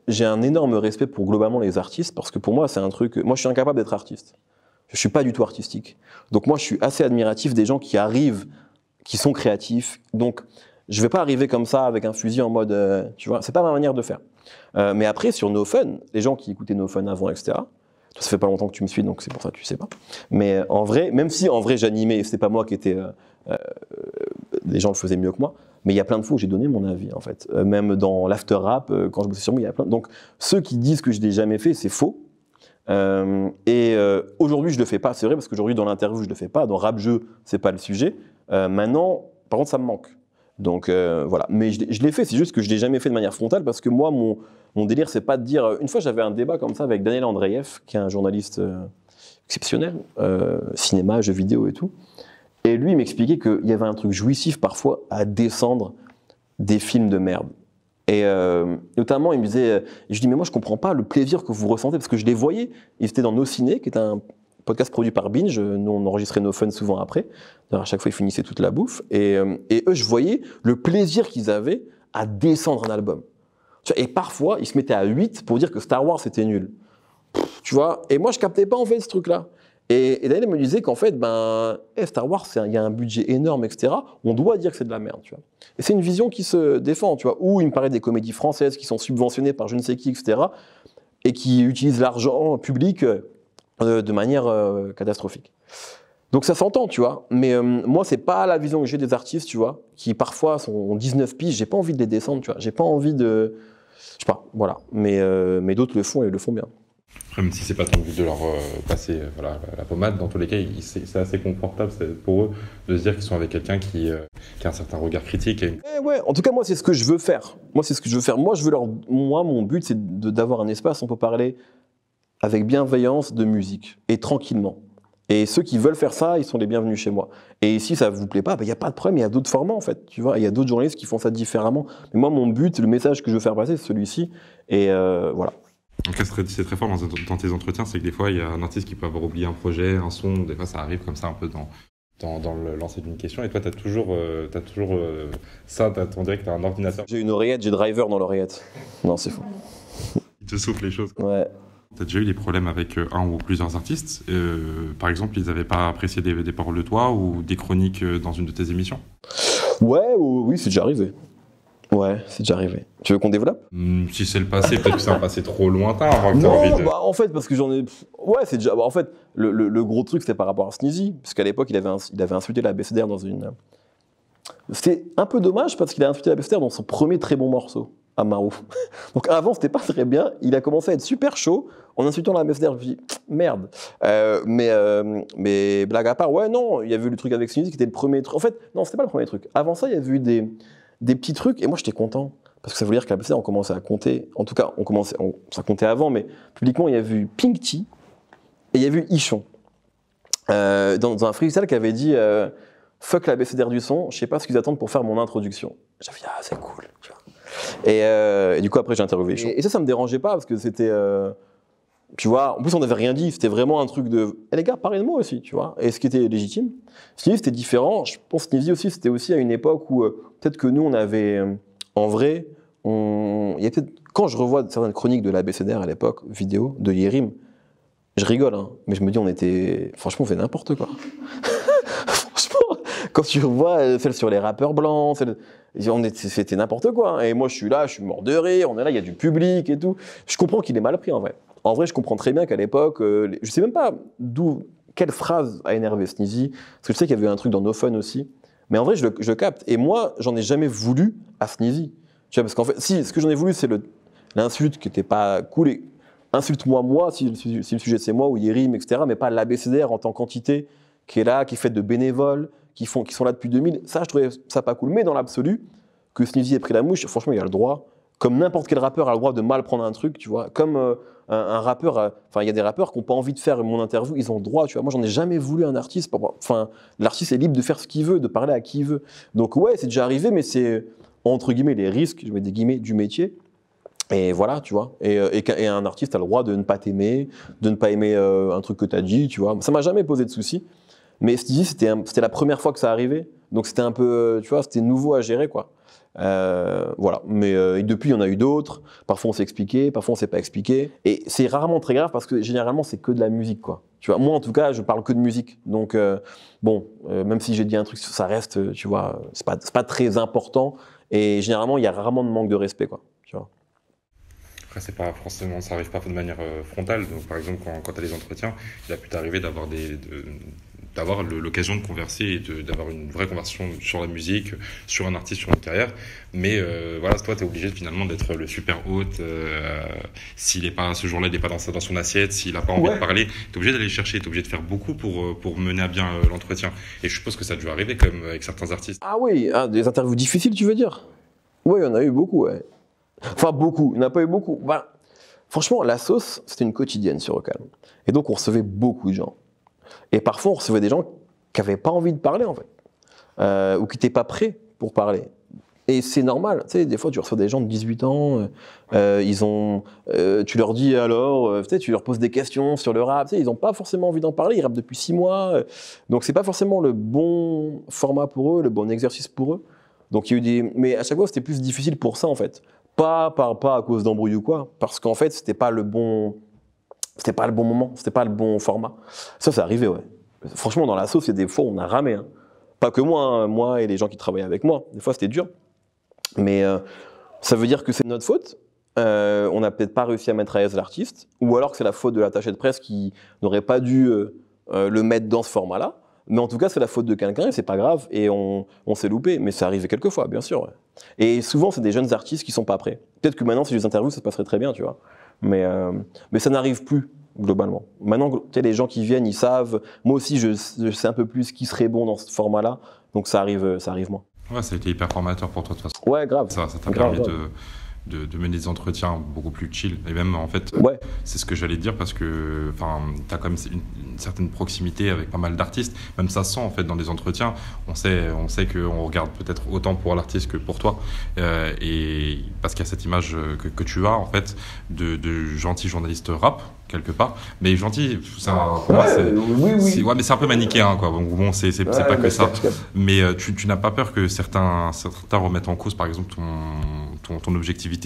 j'ai un énorme respect pour globalement les artistes, parce que pour moi, c'est un truc. Moi, je suis incapable d'être artiste. Je suis pas du tout artistique. Donc moi, je suis assez admiratif des gens qui arrivent, qui sont créatifs. Donc je vais pas arriver comme ça avec un fusil en mode, tu vois, c'est pas ma manière de faire. Mais après, sur No Fun, les gens qui écoutaient No Fun avant, etc. Ça fait pas longtemps que tu me suis, donc c'est pour ça que tu sais pas. Mais en vrai, même si en vrai j'animais, c'était pas moi qui était, les gens le faisaient mieux que moi. Mais il y a plein de fois où j'ai donné mon avis, en fait. Même dans l'after rap, quand je bossais sur moi, il y a plein. Donc ceux qui disent que je l'ai jamais fait, c'est faux. Aujourd'hui, je le fais pas. C'est vrai parce qu'aujourd'hui, dans l'interview, je le fais pas. Dans rap jeu, c'est pas le sujet. Maintenant, par contre, ça me manque. Donc voilà. Mais je l'ai fait. C'est juste que je l'ai jamais fait de manière frontale parce que moi, mon délire, c'est pas de dire. Une fois, j'avais un débat comme ça avec Daniel Andreev, qui est un journaliste exceptionnel, cinéma, jeux vidéo et tout. Et lui, il m'expliquait qu'il y avait un truc jouissif parfois à descendre des films de merde. Et notamment, il me disait, je lui dis, mais moi, je comprends pas le plaisir que vous ressentez, parce que je les voyais, ils étaient dans Nos Ciné, qui est un podcast produit par Binge, nous, on enregistrait nos fun souvent après, d'ailleurs, à chaque fois, ils finissaient toute la bouffe, et eux, je voyais le plaisir qu'ils avaient à descendre un album. Et parfois, ils se mettaient à 8 pour dire que Star Wars, c'était nul. Tu vois, et moi, je captais pas, en fait, ce truc-là. Et Daniel me disait qu'en fait, Star Wars, il y a un budget énorme, etc. On doit dire que c'est de la merde, tu vois. Et c'est une vision qui se défend, tu vois. Ou il me parlait des comédies françaises qui sont subventionnées par je ne sais qui, etc. Et qui utilisent l'argent public de manière catastrophique. Donc ça s'entend, tu vois. Mais moi, c'est pas la vision que j'ai des artistes, tu vois, qui parfois ont 19 piges. J'ai pas envie de les descendre, tu vois. J'ai pas envie de... Je sais pas, voilà. Mais d'autres le font et le font bien. Même si c'est pas ton but de leur passer la pommade, dans tous les cas, c'est assez confortable pour eux de se dire qu'ils sont avec quelqu'un qui a un certain regard critique. Ouais, en tout cas, moi, c'est ce que je veux faire. Moi, mon but, c'est d'avoir un espace où on peut parler avec bienveillance de musique et tranquillement. Et ceux qui veulent faire ça, ils sont les bienvenus chez moi. Et si ça vous plaît pas, il n'y a pas de problème, il y a d'autres formats en fait. Tu vois, il y a d'autres journalistes qui font ça différemment. Mais moi, mon but, le message que je veux faire passer, c'est celui-ci. Et voilà. Donc, c'est très fort dans tes entretiens, c'est que des fois, il y a un artiste qui peut avoir oublié un projet, un son, des fois ça arrive comme ça un peu dans le lancer d'une question, et toi, t'as toujours ça, on dirait que t'as un ordinateur. J'ai une oreillette, j'ai Driver dans l'oreillette. Non, c'est faux. Il te souffle les choses. Ouais. Tu as déjà eu des problèmes avec un ou plusieurs artistes? Par exemple, ils n'avaient pas apprécié des paroles de toi ou des chroniques dans une de tes émissions? Ouais, oui, c'est déjà arrivé. Ouais, c'est déjà arrivé. Tu veux qu'on développe? Si c'est le passé, peut-être que c'est un passé trop lointain avant que tu aies Non, envie de... bah, en fait, parce que j'en ai. Ouais, c'est déjà. Bah, en fait, le gros truc, c'était par rapport à Sneezy. Parce qu'à l'époque, il avait insulté la BCDR dans une. C'était un peu dommage parce qu'il a insulté la BCDR dans son premier très bon morceau, Amaru. Donc avant, c'était pas très bien. Il a commencé à être super chaud en insultant la BCDR. Je me suis dit, merde. Mais blague à part, ouais, non, il y a eu le truc avec Sneezy qui était le premier truc. En fait, non, c'était pas le premier truc. Avant ça, il y avait eu des petits trucs, et moi j'étais content, parce que ça voulait dire que la BCDR, on commençait à compter, en tout cas, ça comptait avant, mais publiquement, il y a eu Pink Tea, et il y a eu Ichon, dans un freestyle qui avait dit fuck la BCDR du son, je sais pas ce qu'ils attendent pour faire mon introduction. J'avais dit, ah, c'est cool, tu vois. Et du coup, après, j'ai interviewé Ichon. Et ça me dérangeait pas, parce que c'était... tu vois, en plus on n'avait rien dit, c'était vraiment un truc de « Eh les gars, parlez de moi aussi », tu vois, et ce qui était légitime. Sneezy, c'était différent, je pense que Sneezy aussi, c'était aussi à une époque où peut-être que nous, on avait, en vrai, il y a peut-être, quand je revois certaines chroniques de la BCDR à l'époque, vidéo, de Yérim, je rigole, hein, mais je me dis, franchement, on fait n'importe quoi. Franchement, quand tu revois celle sur les rappeurs blancs, c'était n'importe quoi, hein. Et moi, je suis là, je suis mort de rire, on est là, il y a du public et tout. Je comprends qu'il est mal pris, en vrai. En vrai, je comprends très bien qu'à l'époque, je sais même pas quelle phrase a énervé Sneezy, parce que je sais qu'il y avait un truc dans No Fun aussi, mais en vrai, je capte. Et moi, j'en ai jamais voulu à Sneezy. Tu vois, parce qu'en fait, si, ce que j'en ai voulu, c'est l'insulte qui était pas cool, et insulte-moi, si le sujet c'est moi, ou Yérim, etc., mais pas l'ABCDR en tant qu'entité, qui est là, qui est faite de bénévoles, qui sont là depuis 2000. Ça, je trouvais ça pas cool. Mais dans l'absolu, que Sneezy ait pris la mouche, franchement, il a le droit. Comme n'importe quel rappeur a le droit de mal prendre un truc, tu vois. Comme un rappeur, enfin, il y a des rappeurs qui n'ont pas envie de faire mon interview, ils ont le droit, tu vois. Moi, j'en ai jamais voulu un artiste. Enfin, l'artiste est libre de faire ce qu'il veut, de parler à qui il veut. Donc, ouais, c'est déjà arrivé, mais c'est, entre guillemets, les risques, je mets des guillemets, du métier. Et voilà, tu vois. Et un artiste a le droit de ne pas t'aimer, de ne pas aimer un truc que tu as dit, tu vois. Ça m'a jamais posé de soucis. Mais Sneezy, c'était la première fois que ça arrivait. Donc, c'était un peu, tu vois, c'était nouveau à gérer, quoi. Voilà, mais depuis il y en a eu d'autres, parfois on s'est expliqué, parfois on s'est pas expliqué, et c'est rarement très grave parce que généralement c'est que de la musique, quoi. Tu vois, moi en tout cas je parle que de musique, donc même si j'ai dit un truc, ça reste, tu vois, c'est pas très important, et généralement il y a rarement de manque de respect, quoi, tu vois. Après, c'est pas forcément, ça arrive pas de manière frontale. Donc, par exemple, quand tu as les entretiens, il a pu t'arriver d'avoir l'occasion de converser et d'avoir une vraie conversation sur la musique, sur un artiste, sur une carrière. Mais voilà, toi, tu es obligé finalement d'être le super hôte. S'il est pas, ce jour-là, il n'est pas dans son assiette, s'il n'a pas envie de parler, tu es obligé d'aller chercher, tu es obligé de faire beaucoup pour mener à bien l'entretien. Et je suppose que ça a dû arriver quand même avec certains artistes. Ah oui, des interviews difficiles, tu veux dire? Oui, il y en a eu beaucoup, ouais. Enfin, beaucoup, il n'y en a pas eu beaucoup. Bah, franchement, la sauce, c'était une quotidienne sur Ocal. Et donc, on recevait beaucoup de gens. Et parfois, on recevait des gens qui n'avaient pas envie de parler, en fait. Ou qui n'étaient pas prêts pour parler. Et c'est normal. Tu sais, des fois, tu reçois des gens de 18 ans, tu leur dis alors, tu leur poses des questions sur le rap. Tu sais, ils n'ont pas forcément envie d'en parler. Ils rappent depuis 6 mois. Donc, ce n'est pas forcément le bon format pour eux, le bon exercice pour eux. Donc, il y a eu mais à chaque fois, c'était plus difficile pour ça, en fait. Pas à cause d'embrouille ou quoi, parce qu'en fait, c'était pas le bon moment, c'était pas le bon format. Ça arrivait, ouais. Franchement, dans la sauce, il y a des fois où on a ramé. Hein. Pas que moi, hein, moi et les gens qui travaillaient avec moi. Des fois, c'était dur. Mais ça veut dire que c'est notre faute. On n'a peut-être pas réussi à mettre à l'aise l'artiste, ou alors que c'est la faute de l'attaché de presse qui n'aurait pas dû le mettre dans ce format-là. Mais en tout cas, c'est la faute de quelqu'un et c'est pas grave. Et on s'est loupé. Mais ça arrivait quelques fois, bien sûr. Ouais. Et souvent, c'est des jeunes artistes qui sont pas prêts. Peut-être que maintenant, si je les interviews, ça se passerait très bien, tu vois. Mais ça n'arrive plus, globalement. Maintenant, tu sais, les gens qui viennent, ils savent. Moi aussi, je sais un peu plus qui serait bon dans ce format-là. Donc ça arrive moins. Ouais, ça a été hyper formateur pour toi, de toute façon. Ouais, grave. Ça t'a permis de mener des entretiens beaucoup plus chill. Et même, en fait, c'est ce que j'allais te dire parce que tu as quand même une certaine proximité avec pas mal d'artistes. Même ça se sent, en fait, dans des entretiens. On sait qu'on regarde peut-être autant pour l'artiste que pour toi. Et parce qu'il y a cette image que tu as, en fait, de gentil journaliste rap, quelque part. Mais gentil, pour moi, oui. Ouais, mais c'est un peu manichéen, quoi. Bon, c'est pas que ça. Mais tu n'as pas peur que certains remettent en cause, par exemple, ton objectivité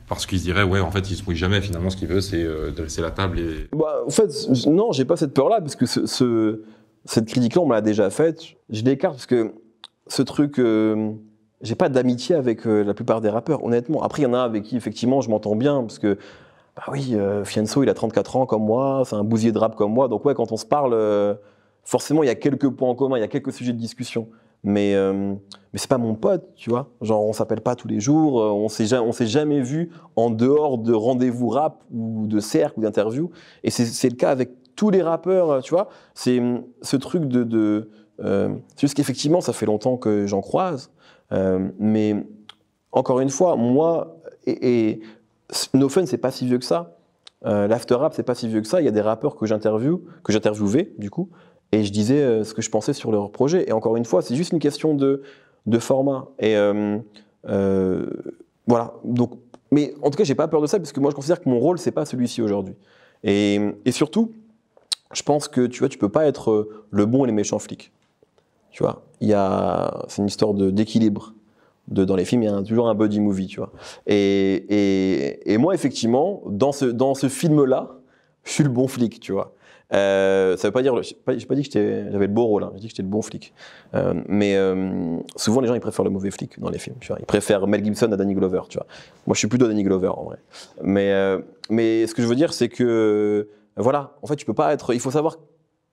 Parce qu'ils se diraient, ouais, en fait, il se mouille jamais. Finalement, ce qu'il veut, c'est dresser la table et. Bah, en fait, non, j'ai pas cette peur-là, parce que cette critique-là, on me l'a déjà faite. Je l'écarte parce que ce truc, j'ai pas d'amitié avec la plupart des rappeurs, honnêtement. Après, il y en a avec qui, effectivement, je m'entends bien, parce que, bah oui, Fianso, il a 34 ans comme moi, c'est un bousier de rap comme moi, donc ouais, quand on se parle, forcément, il y a quelques points en commun, il y a quelques sujets de discussion. Mais c'est pas mon pote, tu vois. Genre, on s'appelle pas tous les jours, on s'est jamais vu en dehors de rendez-vous rap ou de cercle ou d'interview. Et c'est le cas avec tous les rappeurs, tu vois. C'est ce truc c'est juste qu'effectivement, ça fait longtemps que j'en croise. Mais encore une fois, moi, et No Fun, c'est pas si vieux que ça. L'after rap, c'est pas si vieux que ça. Il y a des rappeurs que j'interviewais, du coup. Et je disais ce que je pensais sur leur projet. Et encore une fois, c'est juste une question de format. Et voilà. Donc, mais en tout cas, j'ai pas peur de ça, parce que moi, je considère que mon rôle, c'est pas celui-ci aujourd'hui. Et surtout, je pense que tu vois, tu peux pas être le bon et les méchants flics. Tu vois, c'est une histoire d'équilibre. Dans les films, il y a toujours un buddy movie, tu vois. Et moi, effectivement, dans ce film-là, je suis le bon flic, tu vois. Ça veut pas dire, j'ai pas dit que j'avais le beau rôle, hein, j'ai dit que j'étais le bon flic. Mais souvent les gens ils préfèrent le mauvais flic dans les films, tu vois. Ils préfèrent Mel Gibson à Danny Glover, tu vois. Moi je suis plutôt Danny Glover en vrai. Mais ce que je veux dire c'est que voilà, en fait tu peux pas être, il faut savoir,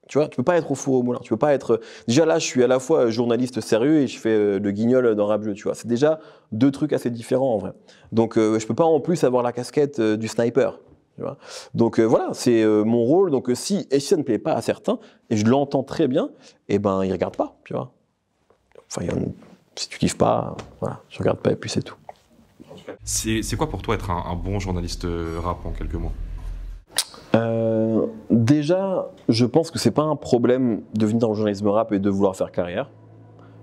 tu vois, tu peux pas être au four au moulin, tu peux pas être. Déjà là je suis à la fois journaliste sérieux et je fais le guignol dans Rap Jeu, tu vois. C'est déjà deux trucs assez différents en vrai. Donc je peux pas en plus avoir la casquette du sniper. Tu vois. Donc voilà, c'est mon rôle. Donc si ça ne plaît pas à certains, et je l'entends très bien, et ben ils regardent pas, tu vois. Enfin, si tu kiffes pas, voilà, je regarde pas et puis c'est tout. C'est quoi pour toi être un bon journaliste rap en quelques mots? Déjà, je pense que c'est pas un problème de venir dans le journalisme rap et de vouloir faire carrière.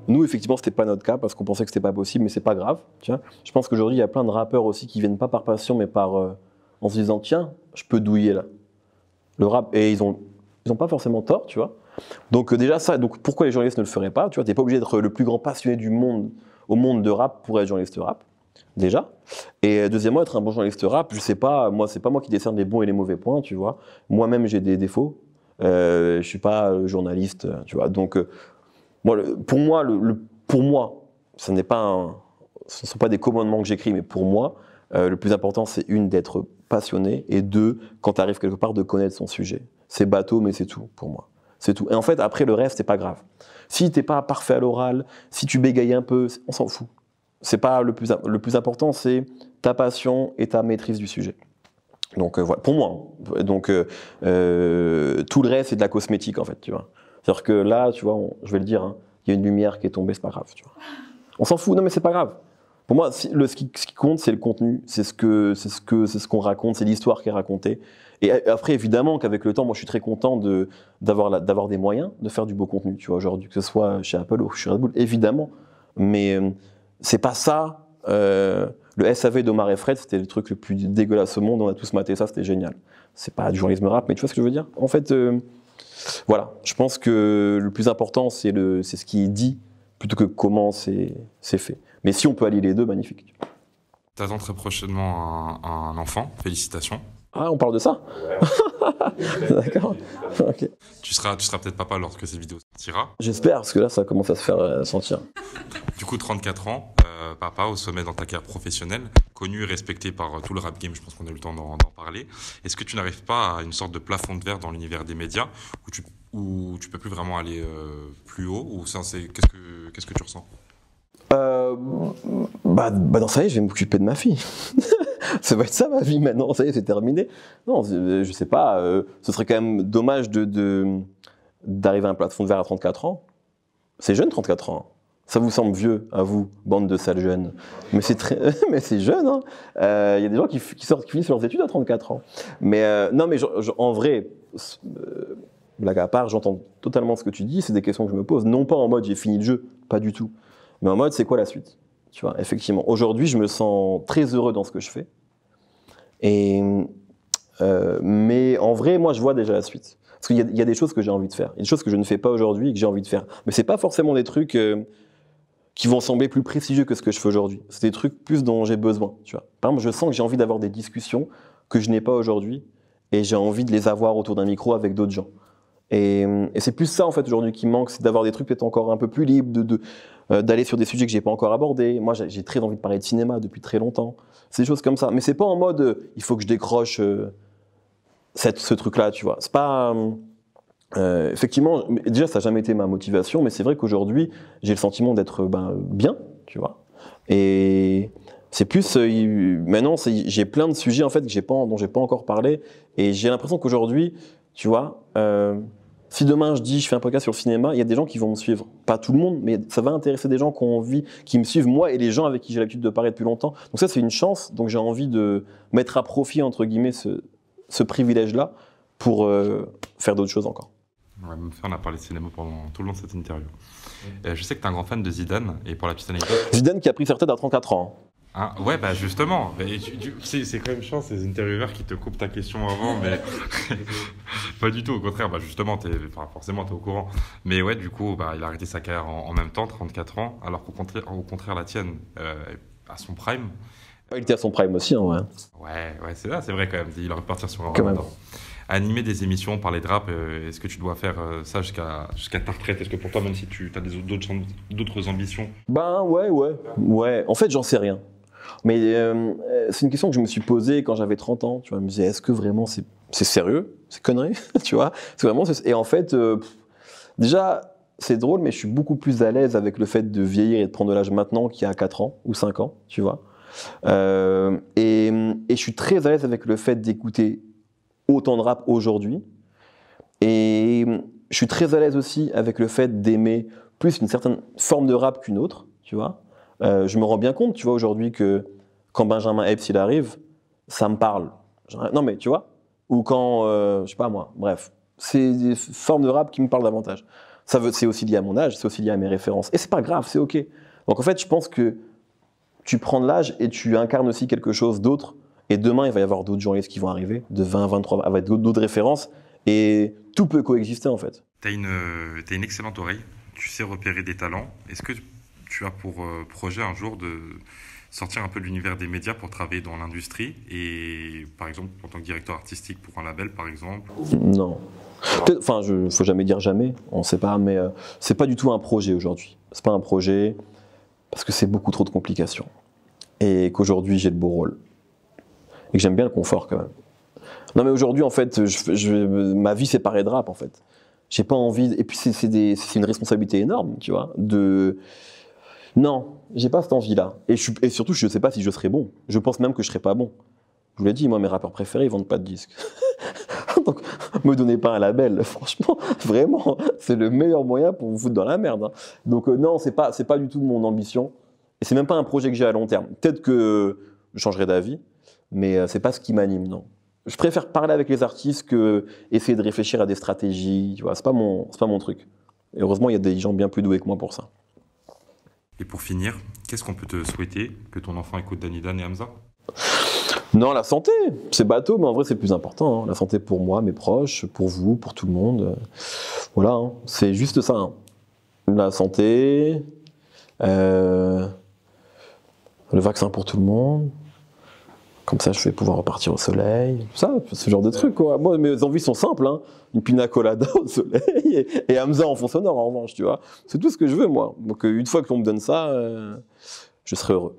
Nous, effectivement, c'était pas notre cas parce qu'on pensait que c'était pas possible, mais c'est pas grave. Tu vois. Je pense qu'aujourd'hui, il y a plein de rappeurs aussi qui viennent pas par passion, mais en se disant tiens, je peux douiller là. Le rap, et ils ont pas forcément tort, tu vois. Donc déjà ça, donc pourquoi les journalistes ne le feraient pas? Tu vois, t'es pas obligé d'être le plus grand passionné du monde au monde de rap pour être journaliste rap, déjà. Et deuxièmement, être un bon journaliste rap, je sais pas, moi c'est pas moi qui décerne les bons et les mauvais points, tu vois. Moi-même j'ai des défauts. Je suis pas journaliste, tu vois. Donc pour moi, ce ne sont pas des commandements que j'écris, mais pour moi, le plus important, c'est d'être passionné, et deux, quand tu arrives quelque part, de connaître son sujet. C'est bateau, mais c'est tout, pour moi. C'est tout. Et en fait, après, le reste, c'est pas grave. Si t'es pas parfait à l'oral, si tu bégayes un peu, on s'en fout. C'est pas le plus important, c'est ta passion et ta maîtrise du sujet. Donc voilà, pour moi. Donc tout le reste, c'est de la cosmétique, en fait, tu vois. C'est-à-dire que là, tu vois, je vais le dire, hein, il y a une lumière qui est tombée, c'est pas grave, tu vois. On s'en fout, non mais c'est pas grave. Pour moi, ce qui compte, c'est le contenu, c'est ce qu'on raconte, c'est l'histoire qui est racontée. Et après, évidemment, qu'avec le temps, moi, je suis très content d'avoir des moyens de faire du beau contenu, tu vois, aujourd'hui, que ce soit chez Apple ou chez Red Bull, évidemment. Mais c'est pas ça. Le SAV d'Omar et Fred, c'était le truc le plus dégueulasse au monde. On a tous maté ça, c'était génial. C'est pas du journalisme rap, mais tu vois ce que je veux dire? En fait, voilà, je pense que le plus important, c'est ce qui est dit, plutôt que comment c'est fait. Mais si on peut allier les deux, magnifique. T'attends très prochainement un enfant, félicitations. Ah, on parle de ça? Ouais. D'accord. Okay. Tu seras peut-être papa lorsque cette vidéo sortira. J'espère, parce que là, ça commence à se faire sentir. Du coup, 34 ans, papa, au sommet dans ta carrière professionnelle, connu et respecté par tout le rap game, je pense qu'on a eu le temps d'en parler. Est-ce que tu n'arrives pas à une sorte de plafond de verre dans l'univers des médias, où tu peux plus vraiment aller plus haut, ou qu'est-ce que tu ressens? Non, ça y est, je vais m'occuper de ma fille. Ça va être ça ma vie maintenant, ça y est, c'est terminé. Non, je sais pas, ce serait quand même dommage d'arriver à un plafond de verre à 34 ans. C'est jeune, 34 ans. Ça vous semble vieux, à vous, bande de sales jeunes. Mais mais c'est jeune, hein. Y a des gens qui finissent leurs études à 34 ans. Mais non, mais en vrai, blague à part, j'entends totalement ce que tu dis, c'est des questions que je me pose. Non pas en mode j'ai fini le jeu, pas du tout. Mais en mode c'est quoi la suite? Tu vois, effectivement. Aujourd'hui, je me sens très heureux dans ce que je fais. Mais en vrai, moi, je vois déjà la suite. Parce qu'il y a des choses que j'ai envie de faire. Il y a des choses que je ne fais pas aujourd'hui et que j'ai envie de faire. Mais c'est pas forcément des trucs qui vont sembler plus prestigieux que ce que je fais aujourd'hui. C'est des trucs plus dont j'ai besoin, tu vois. Par exemple, je sens que j'ai envie d'avoir des discussions que je n'ai pas aujourd'hui et j'ai envie de les avoir autour d'un micro avec d'autres gens. Et c'est plus ça, en fait, aujourd'hui qui me manque, c'est d'avoir des trucs peut-être encore un peu plus libres, d'aller sur des sujets que j'ai pas encore abordés. Moi, j'ai très envie de parler de cinéma depuis très longtemps. C'est des choses comme ça. Mais c'est pas en mode, il faut que je décroche ce truc-là, tu vois. C'est pas... effectivement, déjà, ça n'a jamais été ma motivation, mais c'est vrai qu'aujourd'hui, j'ai le sentiment d'être bien, tu vois. Et c'est plus... maintenant, j'ai plein de sujets, en fait, dont j'ai pas encore parlé. Et j'ai l'impression qu'aujourd'hui, tu vois... si demain je dis je fais un podcast sur le cinéma, il y a des gens qui vont me suivre. Pas tout le monde, mais ça va intéresser des gens qui ont envie, qui me suivent, moi et les gens avec qui j'ai l'habitude de parler depuis longtemps. Donc ça, c'est une chance. Donc j'ai envie de mettre à profit, entre guillemets, ce privilège-là pour faire d'autres choses encore. Ouais, même fait, on a parlé de cinéma pendant tout le long de cette interview. Je sais que tu es un grand fan de Zidane, et pour la petite anecdote... Zidane qui a pris sa retraite à 34 ans. Ah, ouais, bah justement, c'est quand même chiant ces intervieweurs qui te coupent ta question avant, mais pas du tout, au contraire, bah justement, forcément, t'es au courant. Mais ouais, du coup, bah, il a arrêté sa carrière en même temps, 34 ans, alors qu'au contraire, la tienne, à son prime. Il était à son prime aussi, hein, ouais. Ouais, c'est vrai quand même, il aurait pu partir sur un quand même. Animer des émissions, parler de rap, est-ce que tu dois faire ça jusqu'à ta retraite? Est-ce que pour toi, même si tu as d'autres ambitions? Ben ouais, en fait, j'en sais rien. Mais c'est une question que je me suis posée quand j'avais 30 ans. Tu vois, je me disais, est-ce que vraiment c'est sérieux, ces conneries, tu vois? Et en fait, déjà, c'est drôle, mais je suis beaucoup plus à l'aise avec le fait de vieillir et de prendre de l'âge maintenant qu'il y a 4 ans ou 5 ans, tu vois. Et je suis très à l'aise avec le fait d'écouter autant de rap aujourd'hui. Et je suis très à l'aise aussi avec le fait d'aimer plus une certaine forme de rap qu'une autre, tu vois. Je me rends bien compte, tu vois, aujourd'hui que quand Benjamin Epps il arrive, ça me parle. Non mais tu vois, ou quand, je sais pas moi, bref, c'est des formes de rap qui me parlent davantage. C'est aussi lié à mon âge, c'est aussi lié à mes références. Et c'est pas grave, c'est ok. Donc en fait, je pense que tu prends de l'âge et tu incarnes aussi quelque chose d'autre. Et demain, il va y avoir d'autres journalistes qui vont arriver, de 20, 23, avec d'autres références. Et tout peut coexister en fait. T'as une excellente oreille, tu sais repérer des talents. Est-ce que tu as pour projet un jour de sortir un peu de l'univers des médias pour travailler dans l'industrie et par exemple en tant que directeur artistique pour un label par exemple? Non. Enfin, faut jamais dire jamais, on sait pas, mais c'est pas du tout un projet aujourd'hui. C'est pas un projet parce que c'est beaucoup trop de complications et qu'aujourd'hui j'ai le beau rôle et que j'aime bien le confort quand même. Non mais aujourd'hui en fait, ma vie c'est parler de rap en fait. J'ai pas envie, et puis c'est une responsabilité énorme, tu vois, Non, j'ai pas cette envie-là. Et surtout, je sais pas si je serai bon. Je pense même que je serai pas bon. Je vous l'ai dit, moi, mes rappeurs préférés, ils vendent pas de disques. Donc, me donnez pas un label. Franchement, vraiment, c'est le meilleur moyen pour vous foutre dans la merde. Hein. Donc, non, c'est pas du tout mon ambition. Et c'est même pas un projet que j'ai à long terme. Peut-être que je changerai d'avis, mais c'est pas ce qui m'anime, non. Je préfère parler avec les artistes que essayer de réfléchir à des stratégies. Tu vois, c'est pas mon truc. Et heureusement, il y a des gens bien plus doués que moi pour ça. Et pour finir, qu'est-ce qu'on peut te souhaiter? Que ton enfant écoute Danny Dan et Hamza? Non, la santé, c'est bateau, mais en vrai c'est le plus important. Hein. La santé pour moi, mes proches, pour vous, pour tout le monde. Voilà, hein. C'est juste ça. Hein. La santé, le vaccin pour tout le monde. Comme ça, je vais pouvoir repartir au soleil. Ça, ce genre de truc, quoi. Moi, mes envies sont simples. Hein. Une pina colada au soleil et Hamza en fond sonore, en revanche, tu vois. C'est tout ce que je veux, moi. Donc, une fois qu'on me donne ça, je serai heureux.